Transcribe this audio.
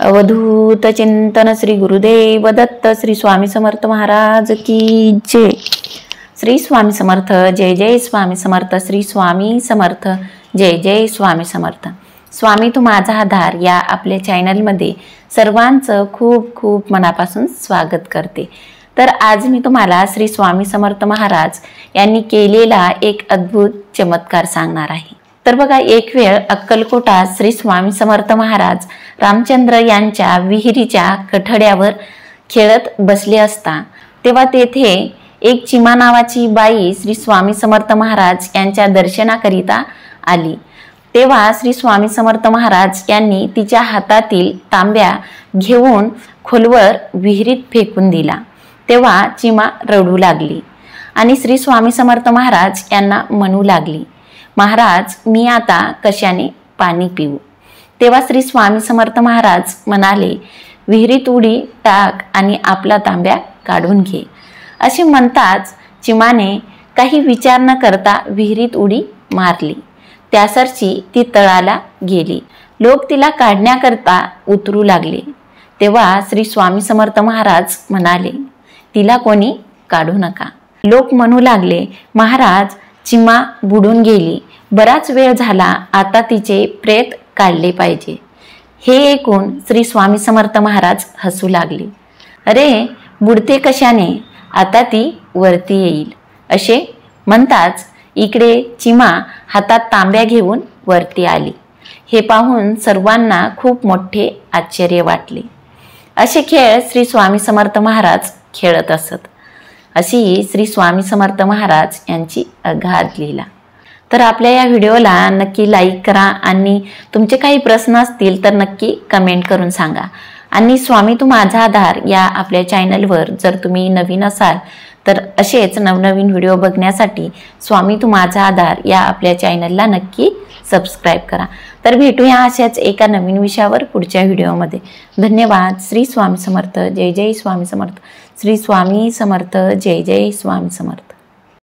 अवधूत चिंतन श्री गुरुदेव दत्त श्री स्वामी समर्थ महाराज की जय। श्री स्वामी समर्थ जय जय स्वामी समर्थ। श्री स्वामी समर्थ जय जय स्वामी समर्थ। स्वामी तू माझा आधार या आपल्या चॅनलमध्ये सर्वांचं खूप खूप मनापासून स्वागत करते। तर आज मी तुम्हाला श्री स्वामी समर्थ महाराज यांनी केलेला एक अद्भुत चमत्कार सांगणार आहे। तर बघा, एक वेळ अक्कलकोटात श्री स्वामी समर्थ महाराज रामचंद्र यांच्या विहिरीच्या कठड्यावर खेळत बसले असता तेव्हा तेथे एक चिमा नावाची बाई श्री स्वामी समर्थ महाराज यांच्या दर्शनाकरिता आली। तेव्हा श्री स्वामी समर्थ महाराज यांनी तिच्या हातातील तांब्या घेऊन खोलवर विहिरीत फेकून दिला। तेव्हा चिमा रडू लागली आणि श्री स्वामी समर्थ महाराज यांना म्हणू लागली, महाराज मी आता कशाने पाणी पिऊ। तेव्हा श्री स्वामी समर्थ महाराज म्हणाले, विहिरीत उडी टाक आणि आपला तांब्या काढून घे। असे म्हणताच चिमाने काही विचार न करता विहिरीत उडी मारली। त्यासरची ती तळाला गेली। लोक तिला काढण्याकरता उतरू लागले। तेव्हा श्री स्वामी समर्थ महाराज म्हणाले, तिला कोणी काढू नका। लोक म्हणू लागले, महाराज चिमा बुडून गेली, बराच वेळ झाला, आता तिचे प्रेत काढले पाहिजे। हे ऐकून श्री स्वामी समर्थ महाराज हसू लागले। अरे बुडते कशाने, आता ती वरती येईल। असे म्हणताच इकडे चिमा हातात तांब्या घेऊन वरती आली। हे पाहून सर्वांना खूप मोठे आश्चर्य वाटले। असे खेळ श्री स्वामी समर्थ महाराज खेळत असत। अशी श्री स्वामी समर्थ महाराज यांची अगाध लीला। तर आपल्या या व्हिडिओला नक्की लाईक करा आणि तुमचे काही प्रश्न असतील तर नक्की कमेंट करून सांगा। आणि स्वामी तू माझा आधार या आपल्या चॅनलवर जर तुम्ही नवीन असाल तर असेच नवनवीन व्हिडिओ बघण्यासाठी स्वामी तू माझा आधार या आपल्या चॅनलला नक्की सबस्क्राईब करा। तर भेटूया अशाच एका नवीन विषयावर पुढच्या व्हिडिओमध्ये। धन्यवाद। श्री स्वामी समर्थ जय जय स्वामी समर्थ। श्री स्वामी समर्थ जय जय स्वामी समर्थ।